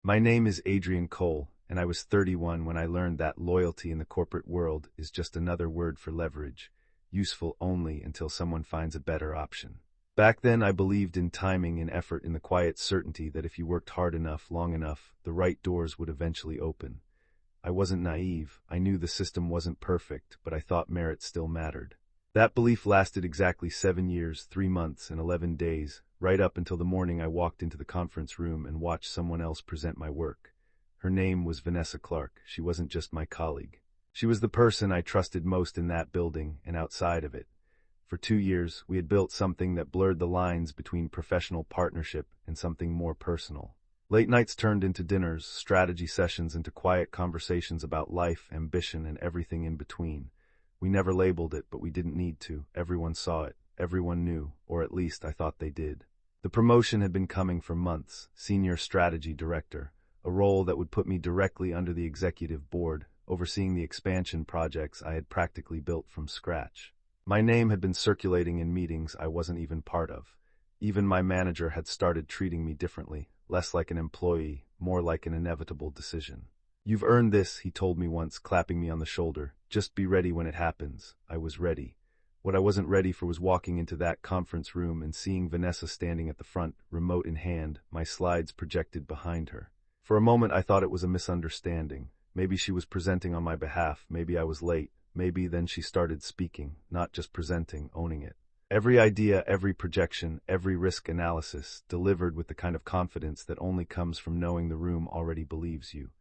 My name is Adrian Cole, and I was 31 when I learned that loyalty in the corporate world is just another word for leverage, useful only until someone finds a better option. Back then, I believed in timing and effort, in the quiet certainty that if you worked hard enough, long enough, the right doors would eventually open. I wasn't naive. I knew the system wasn't perfect, but I thought merit still mattered. That belief lasted exactly 7 years, 3 months, and 11 days, right up until the morning I walked into the conference room and watched someone else present my work. Her name was Vanessa Clarke. She wasn't just my colleague. She was the person I trusted most in that building and outside of it. For 2 years, we had built something that blurred the lines between professional partnership and something more personal. Late nights turned into dinners, strategy sessions into quiet conversations about life, ambition, and everything in between. We never labeled it, but we didn't need to. Everyone saw it. Everyone knew, or at least I thought they did. The promotion had been coming for months, Senior Strategy Director, a role that would put me directly under the executive board, overseeing the expansion projects I had practically built from scratch. My name had been circulating in meetings I wasn't even part of. Even my manager had started treating me differently, less like an employee, more like an inevitable decision. "You've earned this," he told me once, clapping me on the shoulder. "Just be ready when it happens." I was ready. What I wasn't ready for was walking into that conference room and seeing Vanessa standing at the front, remote in hand, my slides projected behind her. For a moment I thought it was a misunderstanding. Maybe she was presenting on my behalf, maybe I was late. Maybe then she started speaking, not just presenting, owning it. Every idea, every projection, every risk analysis, delivered with the kind of confidence that only comes from knowing the room already believes you.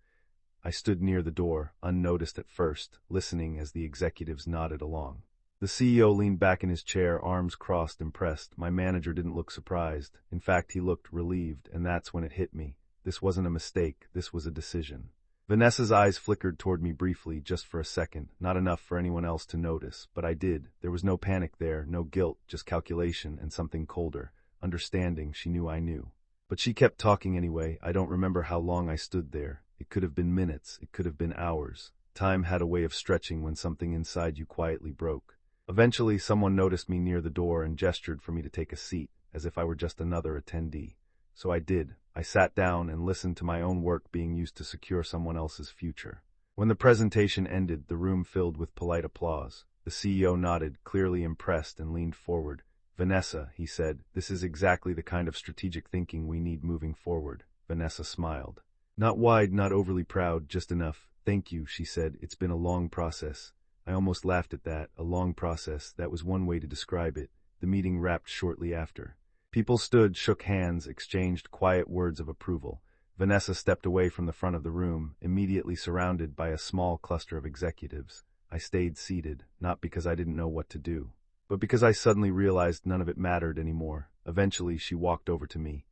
I stood near the door, unnoticed at first, listening as the executives nodded along. The CEO leaned back in his chair, arms crossed, impressed. My manager didn't look surprised. In fact, he looked relieved, and that's when it hit me. This wasn't a mistake, this was a decision. Vanessa's eyes flickered toward me briefly, just for a second, not enough for anyone else to notice, but I did. There was no panic there, no guilt, just calculation and something colder, understanding she knew I knew. But she kept talking anyway. I don't remember how long I stood there. It could have been minutes, it could have been hours. Time had a way of stretching when something inside you quietly broke. Eventually, someone noticed me near the door and gestured for me to take a seat, as if I were just another attendee. So I did. I sat down and listened to my own work being used to secure someone else's future. When the presentation ended, the room filled with polite applause. The CEO nodded, clearly impressed, and leaned forward. "Vanessa," he said, "this is exactly the kind of strategic thinking we need moving forward." Vanessa smiled. Not wide, not overly proud, just enough. "Thank you," she said. "It's been a long process." I almost laughed at that. A long process, that was one way to describe it. The meeting wrapped shortly after. People stood, shook hands, exchanged quiet words of approval. Vanessa stepped away from the front of the room, immediately surrounded by a small cluster of executives. I stayed seated, not because I didn't know what to do, but because I suddenly realized none of it mattered anymore. Eventually, she walked over to me.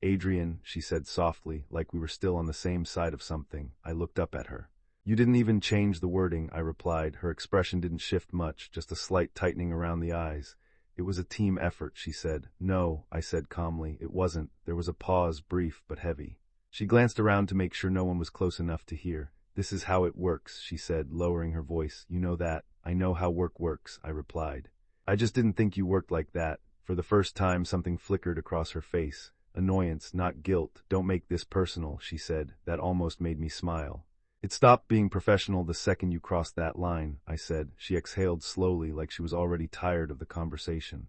"Adrian," she said softly, like we were still on the same side of something. I looked up at her. "You didn't even change the wording," I replied. Her expression didn't shift much, just a slight tightening around the eyes. "It was a team effort," she said. "No," I said calmly, "it wasn't." There was a pause, brief but heavy. She glanced around to make sure no one was close enough to hear. "This is how it works," she said, lowering her voice. "You know that." "I know how work works," I replied. "I just didn't think you worked like that." For the first time, something flickered across her face. Annoyance, not guilt. "Don't make this personal," she said. That almost made me smile. "It stopped being professional the second you crossed that line," I said. She exhaled slowly, like she was already tired of the conversation.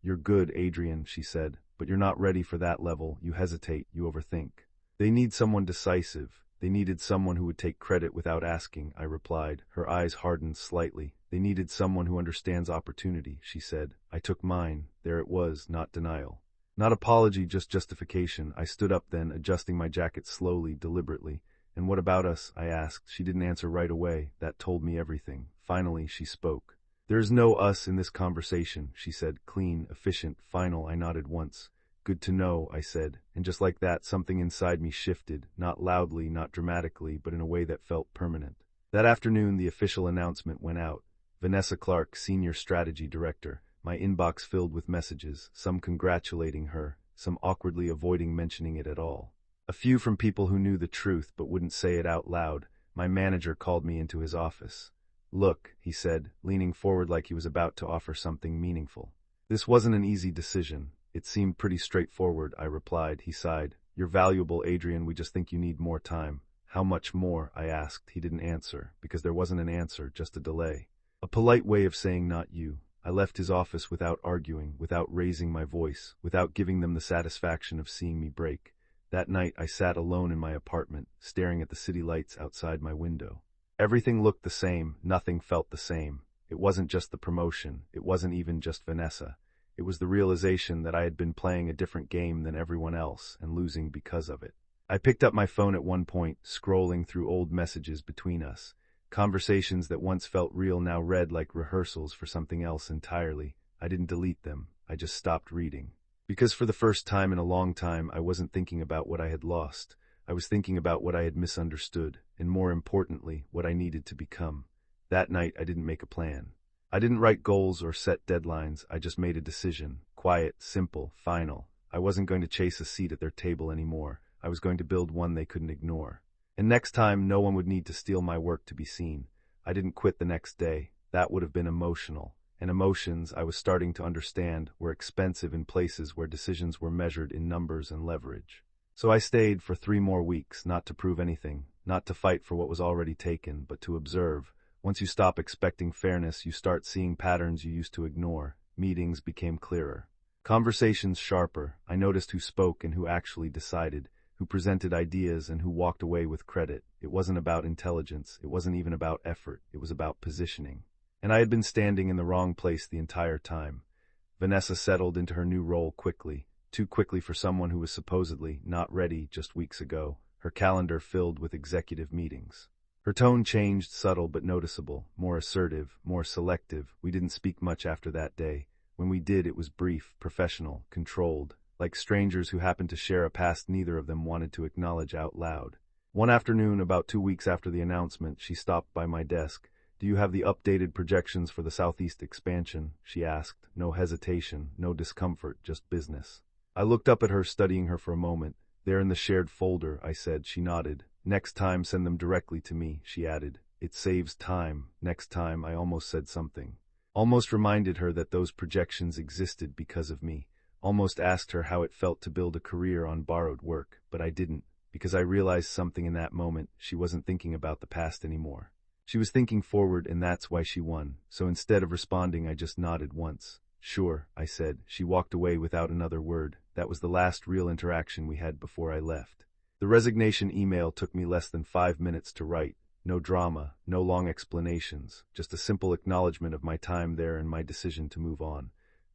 "You're good, Adrian," she said, "but you're not ready for that level. You hesitate, you overthink." "They need someone decisive." "They needed someone who would take credit without asking," I replied. Her eyes hardened slightly. "They needed someone who understands opportunity," she said. I took mine. There it was, not denial. Not apology, just justification. I stood up then, adjusting my jacket slowly, deliberately. "And what about us?" I asked. She didn't answer right away. That told me everything. Finally, she spoke. "There's no us in this conversation," she said. Clean, efficient, final. I nodded once. "Good to know," I said. And just like that, something inside me shifted, not loudly, not dramatically, but in a way that felt permanent. That afternoon, the official announcement went out. Vanessa Clarke, Senior Strategy Director. My inbox filled with messages, some congratulating her, some awkwardly avoiding mentioning it at all. A few from people who knew the truth but wouldn't say it out loud. My manager called me into his office. "Look," he said, leaning forward like he was about to offer something meaningful. "This wasn't an easy decision." "It seemed pretty straightforward," I replied. He sighed. "You're valuable, Adrian, we just think you need more time." "How much more?" I asked. He didn't answer, because there wasn't an answer, just a delay. A polite way of saying not you. I left his office without arguing, without raising my voice, without giving them the satisfaction of seeing me break. That night I sat alone in my apartment, staring at the city lights outside my window. Everything looked the same, nothing felt the same. It wasn't just the promotion, it wasn't even just Vanessa. It was the realization that I had been playing a different game than everyone else, and losing because of it. I picked up my phone at one point, scrolling through old messages between us. Conversations that once felt real now read like rehearsals for something else entirely. I didn't delete them, I just stopped reading. Because for the first time in a long time, I wasn't thinking about what I had lost. I was thinking about what I had misunderstood, and more importantly, what I needed to become. That night, I didn't make a plan. I didn't write goals or set deadlines, I just made a decision. Quiet, simple, final. I wasn't going to chase a seat at their table anymore. I was going to build one they couldn't ignore. And next time, no one would need to steal my work to be seen. I didn't quit the next day. That would have been emotional. And emotions, I was starting to understand, were expensive in places where decisions were measured in numbers and leverage. So I stayed for 3 more weeks, not to prove anything, not to fight for what was already taken, but to observe. Once you stop expecting fairness, you start seeing patterns you used to ignore. Meetings became clearer. Conversations sharper. I noticed who spoke and who actually decided, who presented ideas and who walked away with credit. It wasn't about intelligence, it wasn't even about effort, it was about positioning. And I had been standing in the wrong place the entire time. Vanessa settled into her new role quickly, too quickly for someone who was supposedly not ready just weeks ago, her calendar filled with executive meetings. Her tone changed, subtle but noticeable, more assertive, more selective. We didn't speak much after that day. When we did, it was brief, professional, controlled, like strangers who happened to share a past neither of them wanted to acknowledge out loud. One afternoon, about 2 weeks after the announcement, she stopped by my desk. "Do you have the updated projections for the Southeast expansion?" she asked. No hesitation, no discomfort, just business. I looked up at her, studying her for a moment. "They're in the shared folder," I said. She nodded. "Next time, send them directly to me," she added. "It saves time." Next time, I almost said something. Almost reminded her that those projections existed because of me. Almost asked her how it felt to build a career on borrowed work, but I didn't, because I realized something in that moment. She wasn't thinking about the past anymore. She was thinking forward, and that's why she won. So instead of responding, I just nodded once. "Sure," I said. She walked away without another word. That was the last real interaction we had before I left. The resignation email took me less than 5 minutes to write. No drama, no long explanations, just a simple acknowledgement of my time there and my decision to move on.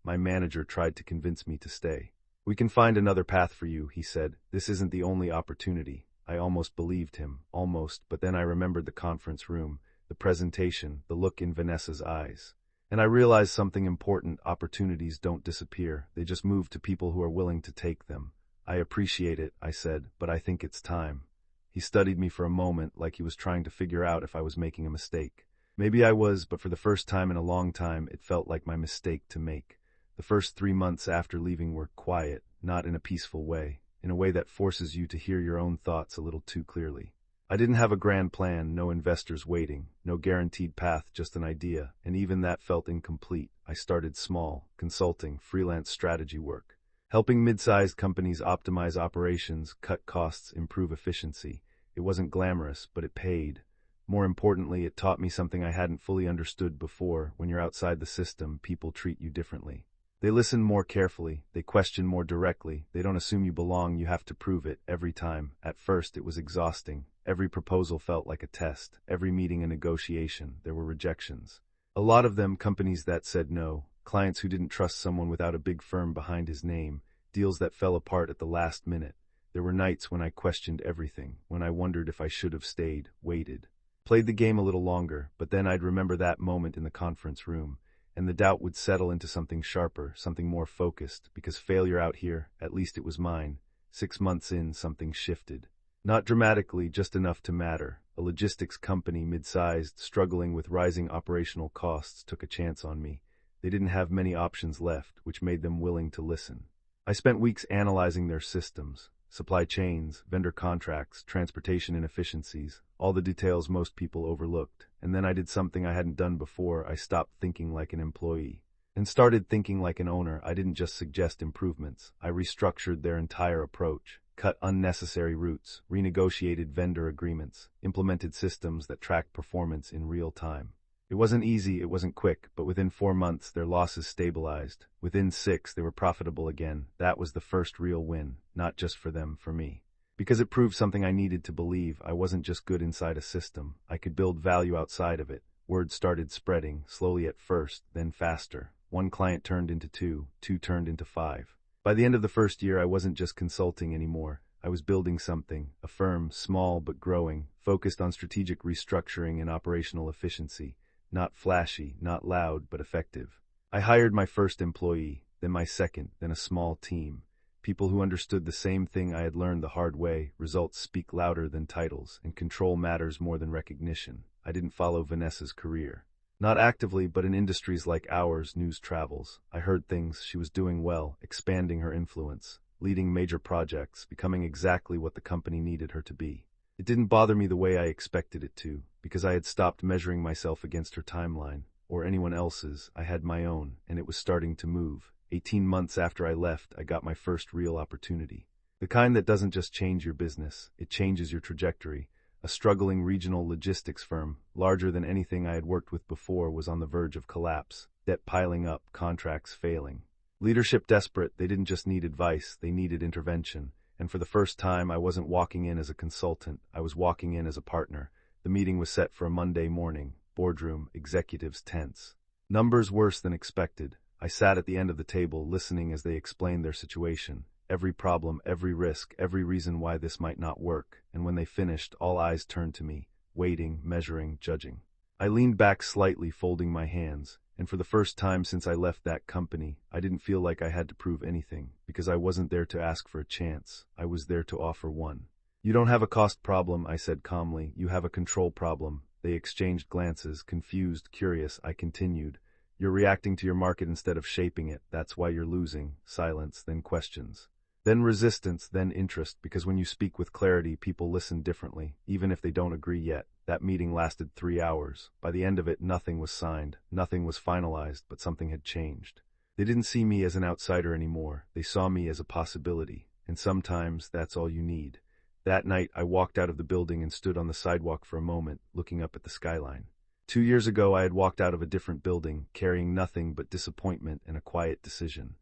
My manager tried to convince me to stay. "We can find another path for you," he said. "This isn't the only opportunity." I almost believed him, almost, but then I remembered the conference room, the presentation, the look in Vanessa's eyes. And I realized something important: opportunities don't disappear, they just move to people who are willing to take them. "I appreciate it," I said, "but I think it's time." He studied me for a moment, like he was trying to figure out if I was making a mistake. Maybe I was, but for the first time in a long time, it felt like my mistake to make. The first 3 months after leaving were quiet, not in a peaceful way, in a way that forces you to hear your own thoughts a little too clearly. I didn't have a grand plan, no investors waiting, no guaranteed path, just an idea, and even that felt incomplete. I started small, consulting, freelance strategy work, helping mid-sized companies optimize operations, cut costs, improve efficiency. It wasn't glamorous, but it paid. More importantly, it taught me something I hadn't fully understood before. When you're outside the system, people treat you differently. They listen more carefully, they question more directly, they don't assume you belong, you have to prove it, every time. At first, it was exhausting. Every proposal felt like a test, every meeting a negotiation. There were rejections. A lot of them companies that said no, clients who didn't trust someone without a big firm behind his name, deals that fell apart at the last minute. There were nights when I questioned everything, when I wondered if I should have stayed, waited, played the game a little longer, but then I'd remember that moment in the conference room, and the doubt would settle into something sharper, something more focused, because failure out here, at least it was mine. 6 months in, something shifted. Not dramatically, just enough to matter. A logistics company, mid-sized, struggling with rising operational costs, took a chance on me. They didn't have many options left, which made them willing to listen. I spent weeks analyzing their systems, supply chains, vendor contracts, transportation inefficiencies, all the details most people overlooked. And then I did something I hadn't done before. I stopped thinking like an employee and started thinking like an owner. I didn't just suggest improvements. I restructured their entire approach. cut unnecessary routes, renegotiated vendor agreements, implemented systems that tracked performance in real time. It wasn't easy, it wasn't quick, but within 4 months their losses stabilized. Within 6, they were profitable again. That was the first real win, not just for them, for me. Because it proved something I needed to believe. I wasn't just good inside a system. I could build value outside of it. Word started spreading, slowly at first, then faster. One client turned into two turned into 5. By the end of the first year, I wasn't just consulting anymore. I was building something, a firm, small but growing, focused on strategic restructuring and operational efficiency. Not flashy, not loud, but effective. I hired my first employee, then my second, then a small team. People who understood the same thing I had learned the hard way. Results speak louder than titles, and control matters more than recognition. I didn't follow Vanessa's career. Not actively, but in industries like ours, news travels. I heard things. She was doing well, expanding her influence, leading major projects, becoming exactly what the company needed her to be. It didn't bother me the way I expected it to, because I had stopped measuring myself against her timeline, or anyone else's. I had my own, and it was starting to move. 18 months after I left, I got my first real opportunity. The kind that doesn't just change your business, it changes your trajectory. A struggling regional logistics firm, larger than anything I had worked with before, was on the verge of collapse, debt piling up, contracts failing. Leadership desperate, they didn't just need advice, they needed intervention. And for the first time, I wasn't walking in as a consultant, I was walking in as a partner. The meeting was set for a Monday morning. Boardroom, executives tense. Numbers worse than expected. I sat at the end of the table, listening as they explained their situation. Every problem, every risk, every reason why this might not work. And when they finished, all eyes turned to me, waiting, measuring, judging. I leaned back slightly, folding my hands. And for the first time since I left that company, I didn't feel like I had to prove anything, because I wasn't there to ask for a chance. I was there to offer one. You don't have a cost problem, I said calmly. You have a control problem. They exchanged glances, confused, curious. I continued. You're reacting to your market instead of shaping it. That's why you're losing. Silence, then questions. Then resistance, then interest, because when you speak with clarity, people listen differently, even if they don't agree yet. That meeting lasted 3 hours. By the end of it, nothing was signed, nothing was finalized, but something had changed. They didn't see me as an outsider anymore. They saw me as a possibility, and sometimes that's all you need. That night, I walked out of the building and stood on the sidewalk for a moment, looking up at the skyline. 2 years ago, I had walked out of a different building, carrying nothing but disappointment and a quiet decision.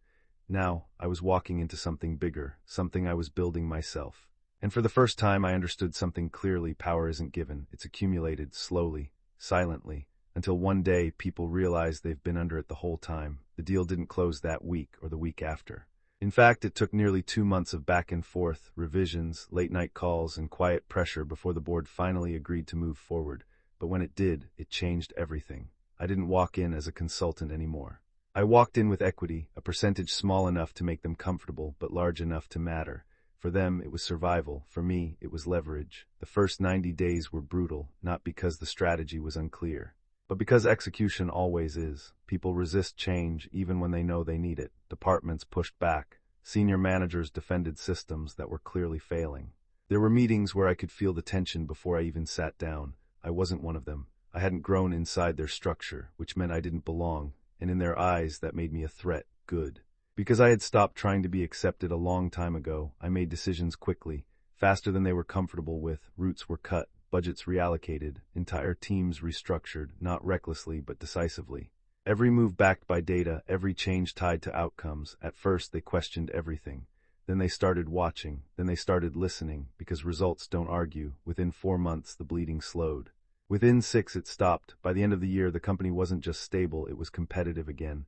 Now, I was walking into something bigger, something I was building myself. And for the first time, I understood something clearly. Power isn't given, it's accumulated, slowly, silently, until one day people realize they've been under it the whole time. The deal didn't close that week or the week after. In fact, it took nearly 2 months of back and forth, revisions, late-night calls, and quiet pressure before the board finally agreed to move forward. But when it did, it changed everything. I didn't walk in as a consultant anymore. I walked in with equity, a percentage small enough to make them comfortable, but large enough to matter. For them, it was survival. For me, it was leverage. The first 90 days were brutal, not because the strategy was unclear, but because execution always is. People resist change even when they know they need it. Departments pushed back. Senior managers defended systems that were clearly failing. There were meetings where I could feel the tension before I even sat down. I wasn't one of them. I hadn't grown inside their structure, which meant I didn't belong. And in their eyes, that made me a threat. Good. Because I had stopped trying to be accepted a long time ago, I made decisions quickly, faster than they were comfortable with. Routes were cut, budgets reallocated, entire teams restructured, not recklessly but decisively. Every move backed by data, every change tied to outcomes. At first, they questioned everything. Then they started watching, then they started listening, because results don't argue. Within 4 months, the bleeding slowed. Within 6, it stopped. By the end of the year, the company wasn't just stable, it was competitive again.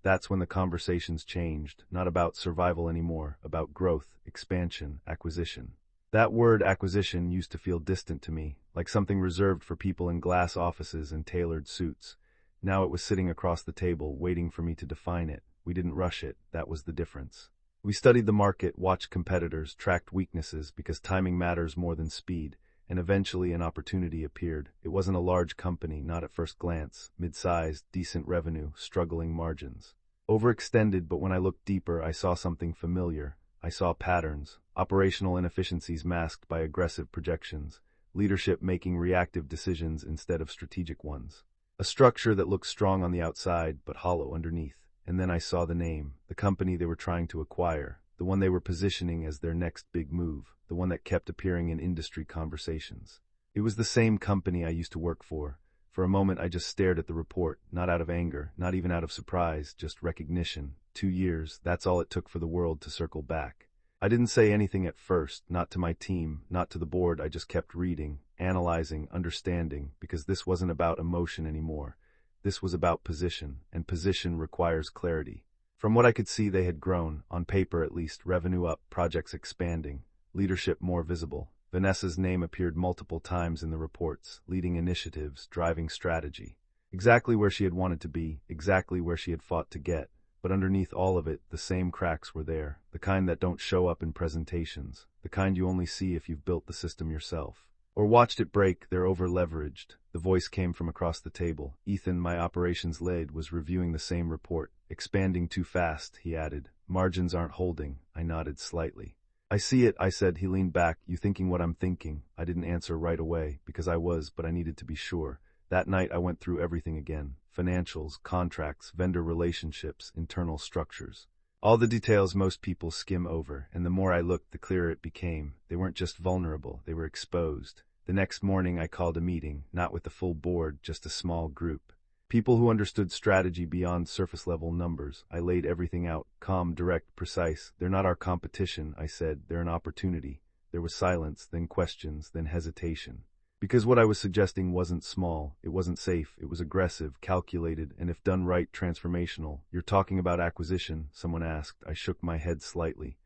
That's when the conversations changed, not about survival anymore, about growth, expansion, acquisition. That word acquisition used to feel distant to me, like something reserved for people in glass offices and tailored suits. Now it was sitting across the table, waiting for me to define it. We didn't rush it, that was the difference. We studied the market, watched competitors, tracked weaknesses, because timing matters more than speed. And eventually an opportunity appeared. It wasn't a large company, not at first glance. Mid-sized, decent revenue, struggling margins. Overextended, but when I looked deeper, I saw something familiar. I saw patterns, operational inefficiencies masked by aggressive projections, leadership making reactive decisions instead of strategic ones. A structure that looked strong on the outside, but hollow underneath. And then I saw the name, the company they were trying to acquire. the one they were positioning as their next big move, the one that kept appearing in industry conversations. It was the same company I used to work for. For a moment I just stared at the report, not out of anger, not even out of surprise, just recognition. 2 years, that's all it took for the world to circle back. I didn't say anything at first, not to my team, not to the board. I just kept reading, analyzing, understanding, because this wasn't about emotion anymore. This was about position, and position requires clarity. From what I could see, they had grown, on paper at least, revenue up, projects expanding, leadership more visible. Vanessa's name appeared multiple times in the reports, leading initiatives, driving strategy. Exactly where she had wanted to be, exactly where she had fought to get. But underneath all of it, the same cracks were there, the kind that don't show up in presentations, the kind you only see if you've built the system yourself. Or watched it break. They're over-leveraged. The voice came from across the table. Ethan, my operations lead, was reviewing the same report. Expanding too fast, he added. Margins aren't holding. I nodded slightly. I see it, I said. He leaned back. You thinking what I'm thinking? I didn't answer right away, because I was, but I needed to be sure. That night I went through everything again. Financials, contracts, vendor relationships, internal structures. All the details most people skim over, and the more I looked, the clearer it became. They weren't just vulnerable, they were exposed. The next morning I called a meeting, not with the full board, just a small group. People who understood strategy beyond surface-level numbers. I laid everything out, calm, direct, precise. They're not our competition, I said. They're an opportunity. There was silence, then questions, then hesitation. Because what I was suggesting wasn't small, it wasn't safe, it was aggressive, calculated, and if done right, transformational. You're talking about acquisition, someone asked. I shook my head slightly.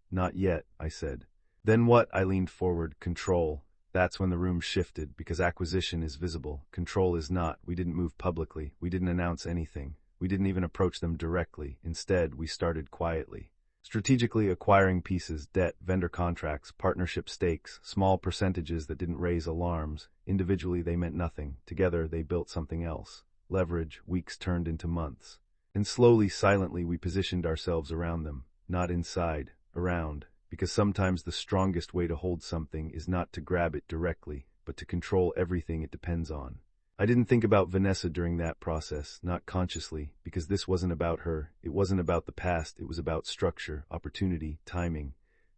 Not yet, I said. Then what? I leaned forward. Control. That's when the room shifted, because acquisition is visible. Control is not. We didn't move publicly. We didn't announce anything. We didn't even approach them directly. Instead, we started quietly. Strategically acquiring pieces, debt, vendor contracts, partnership stakes, small percentages that didn't raise alarms. Individually, they meant nothing. Together, they built something else. Leverage. Weeks turned into months. And slowly, silently, we positioned ourselves around them. Not inside, around. Because sometimes the strongest way to hold something is not to grab it directly, but to control everything it depends on. I didn't think about Vanessa during that process, not consciously, because this wasn't about her. It wasn't about the past. It was about structure, opportunity, timing.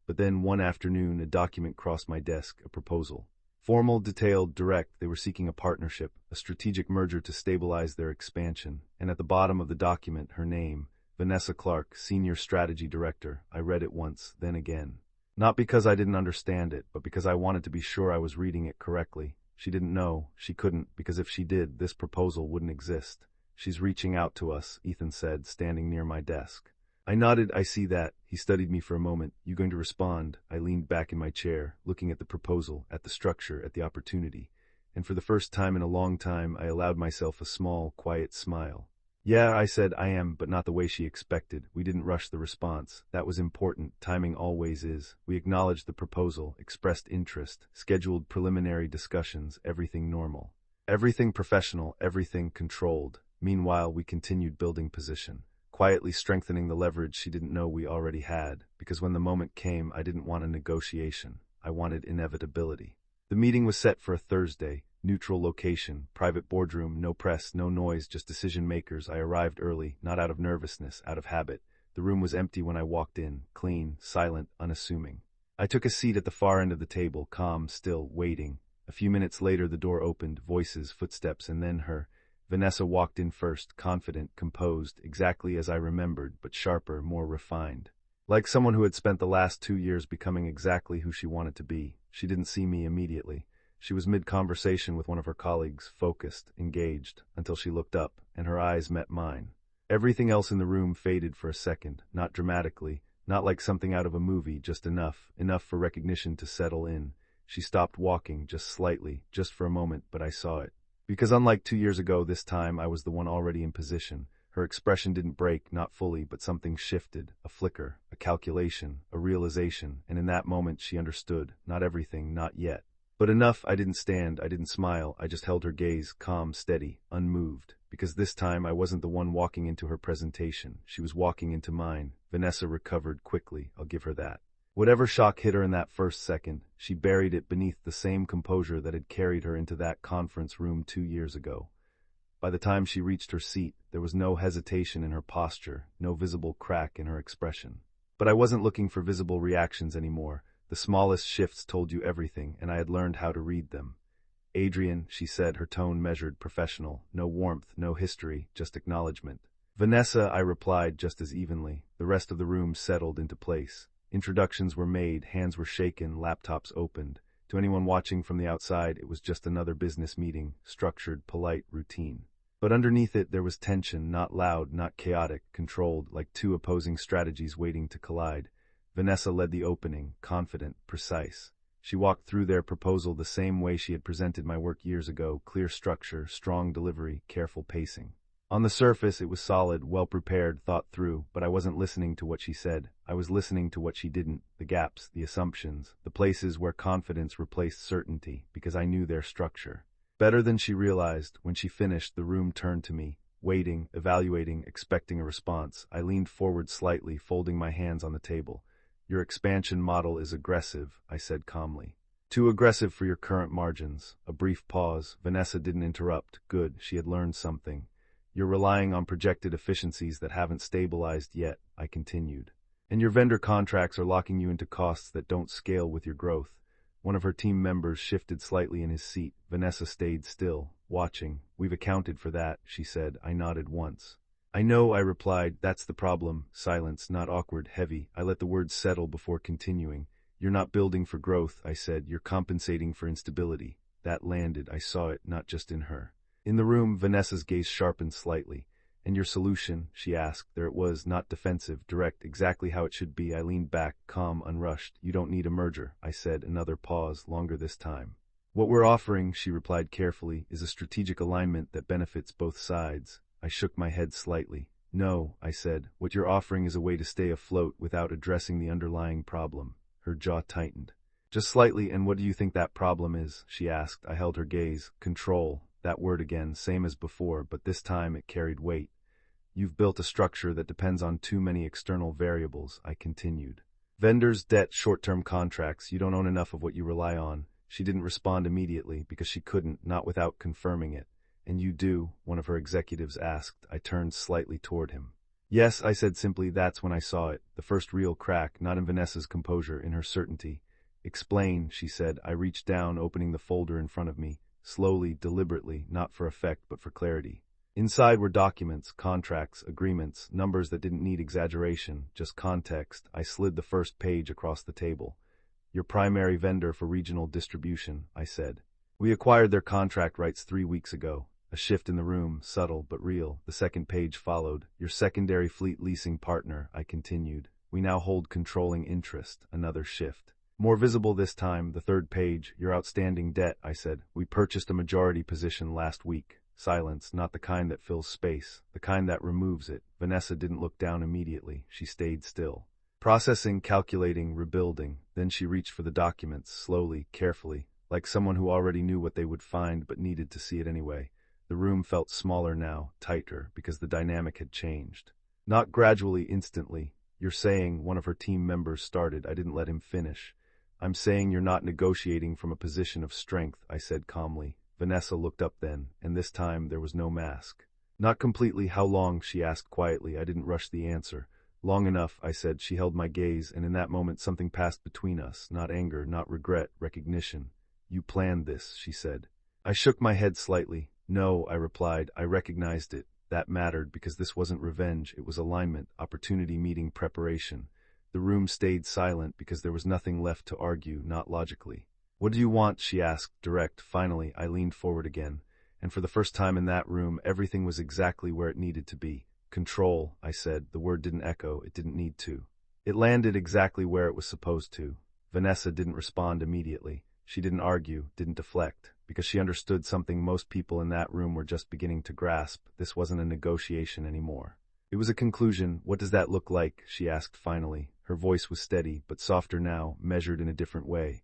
But then one afternoon, a document crossed my desk, a proposal. Formal, detailed, direct. They were seeking a partnership, a strategic merger to stabilize their expansion. And at the bottom of the document, her name, Vanessa Clarke, Senior Strategy Director. I read it once, then again. Not because I didn't understand it, but because I wanted to be sure I was reading it correctly. She didn't know. She couldn't, because if she did, this proposal wouldn't exist. She's reaching out to us, Ethan said, standing near my desk. I nodded. I see that. He studied me for a moment. You going to respond? I leaned back in my chair, looking at the proposal, at the structure, at the opportunity. And for the first time in a long time, I allowed myself a small, quiet smile. Yeah, I said, I am, but not the way she expected. We didn't rush the response. That was important. Timing always is. We acknowledged the proposal, expressed interest, scheduled preliminary discussions, everything normal. Everything professional, everything controlled. Meanwhile, we continued building position, quietly strengthening the leverage she didn't know we already had, because when the moment came, I didn't want a negotiation. I wanted inevitability. The meeting was set for a Thursday. Neutral location, private boardroom, no press, no noise, just decision makers. I arrived early, not out of nervousness, out of habit. The room was empty when I walked in, clean, silent, unassuming. I took a seat at the far end of the table, calm, still, waiting. A few minutes later the door opened, voices, footsteps, and then her. Vanessa walked in first, confident, composed, exactly as I remembered, but sharper, more refined. Like someone who had spent the last 2 years becoming exactly who she wanted to be. She didn't see me immediately. She was mid-conversation with one of her colleagues, focused, engaged, until she looked up, and her eyes met mine. Everything else in the room faded for a second, not dramatically, not like something out of a movie, just enough for recognition to settle in. She stopped walking, just slightly, just for a moment, but I saw it. Because unlike 2 years ago, this time I was the one already in position. Her expression didn't break, not fully, but something shifted, a flicker, a calculation, a realization, and in that moment she understood, not everything, not yet. But enough. I didn't stand, I didn't smile, I just held her gaze, calm, steady, unmoved. Because this time I wasn't the one walking into her presentation. She was walking into mine. Vanessa recovered quickly, I'll give her that. Whatever shock hit her in that first second, she buried it beneath the same composure that had carried her into that conference room 2 years ago. By the time she reached her seat, there was no hesitation in her posture, no visible crack in her expression. But I wasn't looking for visible reactions anymore. The smallest shifts told you everything, and I had learned how to read them. Adrian, she said, her tone measured, professional. No warmth, no history, just acknowledgement. Vanessa, I replied just as evenly. The rest of the room settled into place. Introductions were made, hands were shaken, laptops opened. To anyone watching from the outside, it was just another business meeting, structured, polite, routine. But underneath it, there was tension, not loud, not chaotic, controlled, like two opposing strategies waiting to collide. Vanessa led the opening, confident, precise. She walked through their proposal the same way she had presented my work years ago, clear structure, strong delivery, careful pacing. On the surface, it was solid, well-prepared, thought through, but I wasn't listening to what she said. I was listening to what she didn't, the gaps, the assumptions, the places where confidence replaced certainty, because I knew their structure. Better than she realized, when she finished, the room turned to me, waiting, evaluating, expecting a response. I leaned forward slightly, folding my hands on the table. Your expansion model is aggressive, I said calmly. Too aggressive for your current margins. A brief pause. Vanessa didn't interrupt. Good, she had learned something. You're relying on projected efficiencies that haven't stabilized yet, I continued. And your vendor contracts are locking you into costs that don't scale with your growth. One of her team members shifted slightly in his seat. Vanessa stayed still, watching. We've accounted for that, she said. I nodded once. I know, I replied. That's the problem. Silence, not awkward, heavy. I let the words settle before continuing. You're not building for growth, I said. You're compensating for instability. That landed. I saw it, not just in her. In the room, Vanessa's gaze sharpened slightly. And your solution? She asked. There it was, not defensive, direct, exactly how it should be. I leaned back, calm, unrushed. You don't need a merger, I said. Another pause, longer this time. What we're offering, she replied carefully, is a strategic alignment that benefits both sides. I shook my head slightly. No, I said. What you're offering is a way to stay afloat without addressing the underlying problem. Her jaw tightened. Just slightly, and what do you think that problem is? She asked. I held her gaze. Control. That word again, same as before, but this time it carried weight. You've built a structure that depends on too many external variables, I continued. Vendors, debt, short-term contracts, you don't own enough of what you rely on. She didn't respond immediately, because she couldn't, not without confirming it. And you do, one of her executives asked. I turned slightly toward him. Yes, I said simply. That's when I saw it. The first real crack, not in Vanessa's composure, in her certainty. Explain, she said. I reached down, opening the folder in front of me. Slowly, deliberately, not for effect but for clarity. Inside were documents, contracts, agreements, numbers that didn't need exaggeration, just context. I slid the first page across the table. Your primary vendor for regional distribution, I said. We acquired their contract rights 3 weeks ago. A shift in the room, subtle but real. The second page followed. Your secondary fleet leasing partner, I continued. We now hold controlling interest. Another shift. More visible this time, the third page. Your outstanding debt, I said. We purchased a majority position last week. Silence, not the kind that fills space, the kind that removes it. Vanessa didn't look down immediately. She stayed still. Processing, calculating, rebuilding. Then she reached for the documents, slowly, carefully, like someone who already knew what they would find but needed to see it anyway. The room felt smaller now, tighter, because the dynamic had changed. Not gradually, instantly. You're saying, one of her team members started. I didn't let him finish. I'm saying you're not negotiating from a position of strength, I said calmly. Vanessa looked up then, and this time there was no mask. Not completely. How long? She asked quietly. I didn't rush the answer. Long enough, I said. She held my gaze, and in that moment something passed between us. Not anger, not regret, recognition. You planned this, she said. I shook my head slightly. No, I replied. I recognized it. That mattered because this wasn't revenge. It was alignment, opportunity meeting preparation. The room stayed silent because there was nothing left to argue, not logically. What do you want? She asked, direct. Finally, I leaned forward again, and for the first time in that room, everything was exactly where it needed to be. Control, I said. The word didn't echo. It didn't need to. It landed exactly where it was supposed to. Vanessa didn't respond immediately. She didn't argue, didn't deflect, because she understood something most people in that room were just beginning to grasp. This wasn't a negotiation anymore. It was a conclusion. What does that look like? She asked finally. Her voice was steady, but softer now, measured in a different way.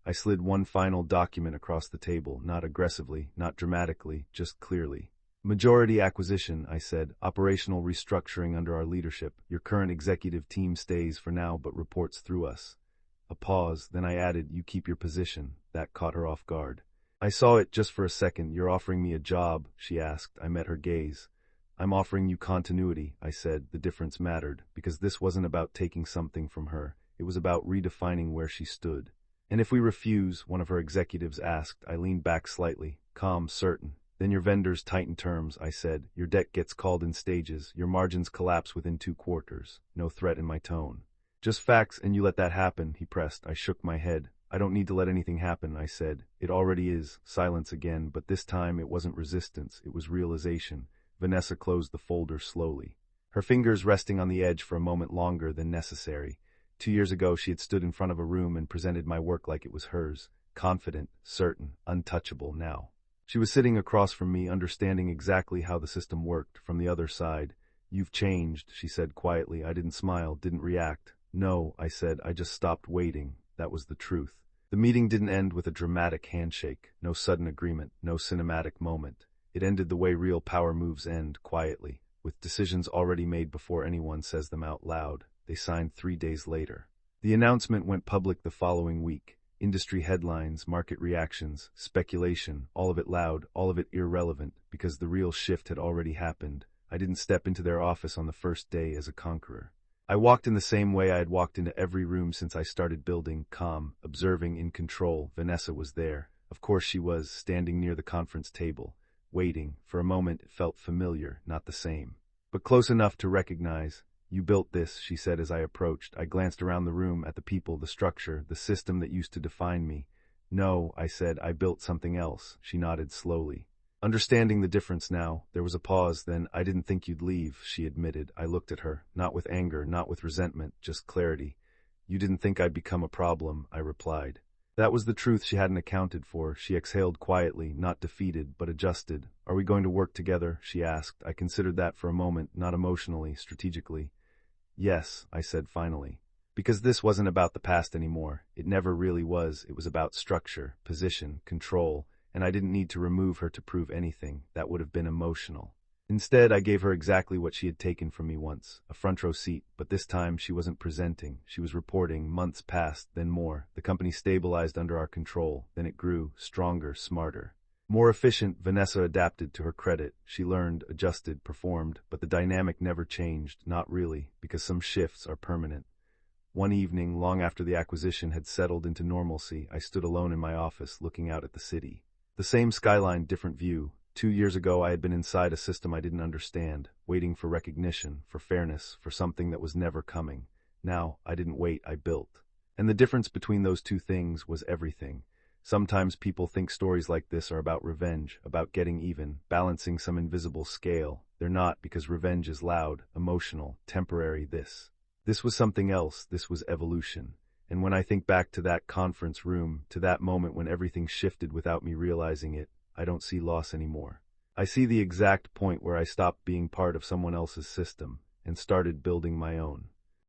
I slid one final document across the table, not aggressively, not dramatically, just clearly. Majority acquisition, I said. Operational restructuring under our leadership. Your current executive team stays for now but reports through us. A pause, then I added, you keep your position. That caught her off guard. I saw it just for a second. You're offering me a job, she asked. I met her gaze. I'm offering you continuity, I said. The difference mattered, because this wasn't about taking something from her. It was about redefining where she stood. And if we refuse, one of her executives asked. I leaned back slightly, calm, certain. Then your vendors tighten terms, I said. Your debt gets called in stages. Your margins collapse within 2 quarters. No threat in my tone. Just facts, and you let that happen, he pressed. I shook my head. I don't need to let anything happen, I said. It already is. Silence again, but this time it wasn't resistance, it was realization. Vanessa closed the folder slowly, her fingers resting on the edge for a moment longer than necessary. 2 years ago she had stood in front of a room and presented my work like it was hers, confident, certain, untouchable. Now she was sitting across from me, understanding exactly how the system worked, from the other side. You've changed, she said quietly. I didn't smile, didn't react. No, I said, I just stopped waiting. That was the truth. The meeting didn't end with a dramatic handshake, no sudden agreement, no cinematic moment. It ended the way real power moves end, quietly, with decisions already made before anyone says them out loud. They signed 3 days later. The announcement went public the following week. Industry headlines, market reactions, speculation, all of it loud, all of it irrelevant, because the real shift had already happened. I didn't step into their office on the first day as a conqueror. I walked in the same way I had walked into every room since I started building, calm, observing, in control. Vanessa was there. Of course she was, standing near the conference table, waiting. For a moment it felt familiar, not the same, but close enough to recognize. You built this, she said as I approached. I glanced around the room at the people, the structure, the system that used to define me. No, I said, I built something else. She nodded slowly, understanding the difference now. There was a pause, then, I didn't think you'd leave, she admitted. I looked at her, not with anger, not with resentment, just clarity. You didn't think I'd become a problem, I replied. That was the truth she hadn't accounted for. She exhaled quietly, not defeated, but adjusted. Are we going to work together, she asked. I considered that for a moment, not emotionally, strategically. Yes, I said finally. Because this wasn't about the past anymore. It never really was. It was about structure, position, control, and I didn't need to remove her to prove anything. That would have been emotional. Instead, I gave her exactly what she had taken from me once, a front row seat, but this time she wasn't presenting. She was reporting. Months passed, then more. The company stabilized under our control. Then it grew, stronger, smarter. More efficient. Vanessa adapted, to her credit. She learned, adjusted, performed, but the dynamic never changed, not really, because some shifts are permanent. One evening, long after the acquisition had settled into normalcy, I stood alone in my office, looking out at the city. The same skyline, different view. 2 years ago I had been inside a system I didn't understand, waiting for recognition, for fairness, for something that was never coming. Now, I didn't wait, I built. And the difference between those two things was everything. Sometimes people think stories like this are about revenge, about getting even, balancing some invisible scale. They're not, because revenge is loud, emotional, temporary. This was something else. This was evolution. And when I think back to that conference room, to that moment when everything shifted without me realizing it, I don't see loss anymore. I see the exact point where I stopped being part of someone else's system and started building my own.